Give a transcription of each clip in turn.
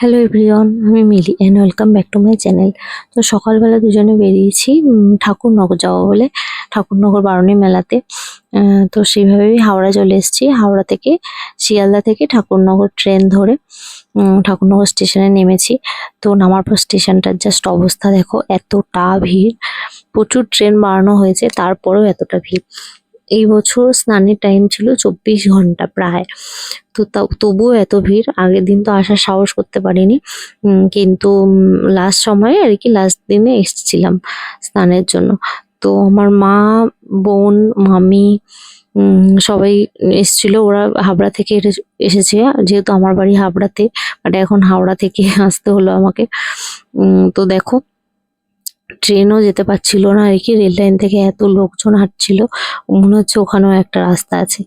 Hello everyone, আমি Mili and welcome back to my channel. তো সকালবেলা দুজনে বেরিয়েছি ঠাকুরনগর যাবো বলে, ঠাকুরনগর বারুণী মেলাতে। তো সেইভাবেই হাওড়া চলে এসেছি। হাওড়া থেকে শিয়ালদা থেকে ঠাকুরনগর ট্রেন ধরে ঠাকুরনগর স্টেশনে নেমেছি। তো নামার পর স্টেশনটার জাস্ট অবস্থা দেখো, এতটা ভিড়। প্রচুর ট্রেন বাড়ানো হয়েছে, তারপরেও এতটা ভিড়। এই বছর স্নানের টাইম ছিল 24 ঘন্টা প্রায়। তো তবুও এত ভিড়। আগের দিন তো আসার সাহস করতে পারিনি, কিন্তু লাস্ট সময়ে আর কি, লাস্ট দিনে এসেছিলাম স্নানের জন্য। তো আমার মা, বোন, মামি সবাই এসেছিল। ওরা হাবড়া থেকে এসেছে, যেহেতু আমার বাড়ি হাবড়াতে, বাট এখন হাওড়া থেকে আসতে হলো আমাকে। তো দেখো, ট্রেনও যেতে পারছিল না আর কি, রেল লাইন থেকে এত লোকজন হাঁটছিল, মনে হচ্ছে ওখানেও একটা রাস্তা আছে।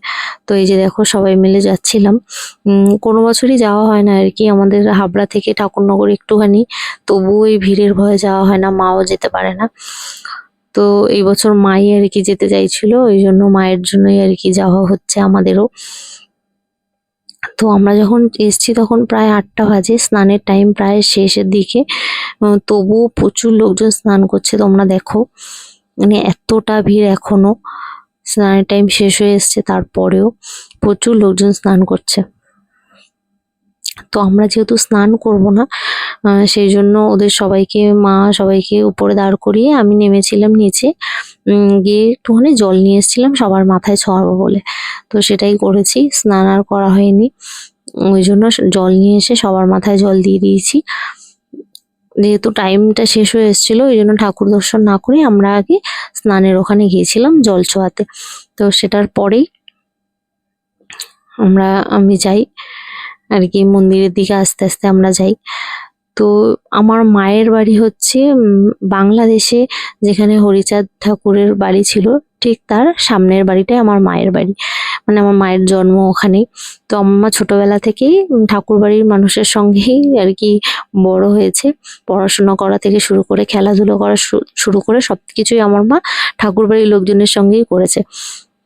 তো এই যে দেখো, সবাই মিলে যাচ্ছিলাম। কোনো বছরই যাওয়া হয় না আর কি আমাদের হাবড়া থেকে ঠাকুরনগর একটুখানি, তবুও এই ভিড়ের ভয়ে যাওয়া হয় না, মাও যেতে পারে না। তো এই বছর মাই আর কি যেতে চাইছিল, ওই জন্য মায়ের জন্যই আর কি যাওয়া হচ্ছে আমাদেরও। তো আমরা যখন এসছি তখন প্রায় 8টা বাজে, স্নানের টাইম প্রায় শেষের দিকে। তবুও প্রচুর লোকজন স্নান করছে, তোমরা দেখো, মানে এতটা ভিড় এখনো। স্নানের টাইম শেষ হয়ে এসছে, তারপরেও প্রচুর লোকজন স্নান করছে। তো আমরা যেহেতু স্নান করব না, সেই জন্য ওদের সবাইকে, মা সবাইকে উপরে দাঁড় করিয়ে আমি নেমেছিলাম নিচে। গিয়ে একটুখানি জল নিয়ে এসেছিলাম সবার মাথায় ছোঁয়াবো বলে। তো সেটাই করেছি, স্নান আর করা হয়নি। ওই জন্য জল নিয়ে এসে সবার মাথায় জল দিয়ে দিয়েছি। যেহেতু টাইমটা শেষ হয়ে এসেছিলো, ওই জন্য ঠাকুর দর্শন না করে আমরা আগে স্নানের ওখানে গিয়েছিলাম জল ছোঁয়াতে। তো সেটার পরেই আমি যাই আর কি, মন্দিরের দিকে আস্তে আস্তে আমরা যাই। তো আমার মায়ের বাড়ি হচ্ছে বাংলাদেশে, যেখানে হরিচাঁদ ঠাকুরের বাড়ি ছিল, ঠিক তার সামনের বাড়িটাই আমার মায়ের বাড়ি। মানে আমার মায়ের জন্ম ওখানেই। তো আমার মা ছোটবেলা থেকেই ঠাকুর বাড়ির মানুষের সঙ্গেই আর কি বড় হয়েছে। পড়াশোনা করা থেকে শুরু করে, খেলাধুলো করা শুরু করে সবকিছুই আমার মা ঠাকুর বাড়ির লোকজনের সঙ্গেই করেছে।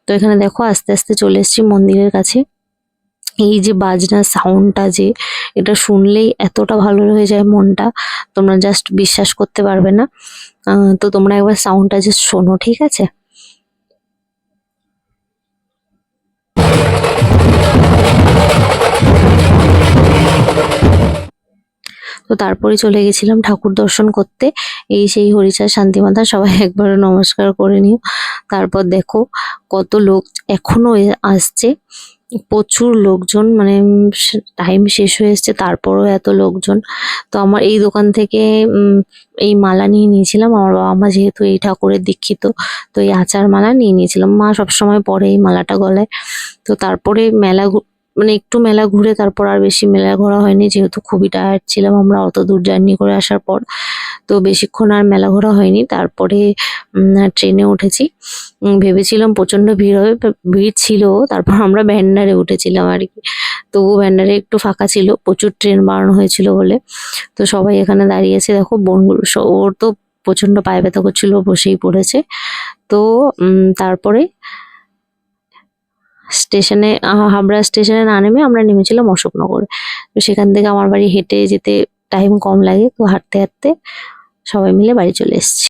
তো এখানে দেখো, আস্তে আস্তে চলে এসেছি মন্দিরের কাছে। এই যে বাজনার সাউন্ডটা, যে এটা শুনলেই এতটা ভালো হয়ে যায় মনটা, তোমরা জাস্ট বিশ্বাস করতে পারবে না। তো তোমরা একবার সাউন্ডটা জাস্ট শোনো, ঠিক আছে? তো তারপরে চলে গেছিলাম ঠাকুর দর্শন করতে। এই সেই হরিচাঁদ, শান্তিমাতা, সবাই একবার নমস্কার করে নিও। তারপর দেখো কত লোক এখনো আসছে, প্রচুর লোকজন। মানে টাইম শেষ হয়ে এসছে, তারপরও এত লোকজন। তো আমার এই দোকান থেকে এই মালা নিয়ে নিয়েছিলাম। আমার বাবা মা যেহেতু এই ঠাকুরের দীক্ষিত, তো এই আচার মালা নিয়ে নিয়েছিলাম। মা সবসময় পরে এই মালাটা গলায়। তো তারপরে মানে একটু মেলা ঘুরে, তারপর আর বেশি মেলা ঘোরা হয়নি, যেহেতু খুবই টায়ার্ড ছিলাম আমরা অত দূর জার্নি করে আসার পর। তো বেশিক্ষণ আর মেলা ঘোরা হয়নি। তারপরে ট্রেনে উঠেছি। ভেবেছিলাম প্রচন্ড ভিড় হবে, ভিড় ছিল। তারপর আমরা ভ্যান্ডারে উঠেছিলাম আর কি। তবু ভ্যান্ডারে একটু ফাঁকা ছিল, প্রচুর ট্রেন বাড়ানো হয়েছিল বলে। তো সবাই এখানে দাঁড়িয়েছে, দেখো বোনগুলো, ওর তো প্রচন্ড পায়ে ব্যথা করছিল, বসেই পড়েছে। তো তারপরে স্টেশনে, হাবড়া স্টেশনে না নেমে আমরা নেমেছিলাম অশোকনগরে। তো সেখান থেকে আমার বাড়ি হেঁটে যেতে টাইম কম লাগে, তো হাঁটতে হাঁটতে সবাই মিলে বাড়ি চলে এসেছি।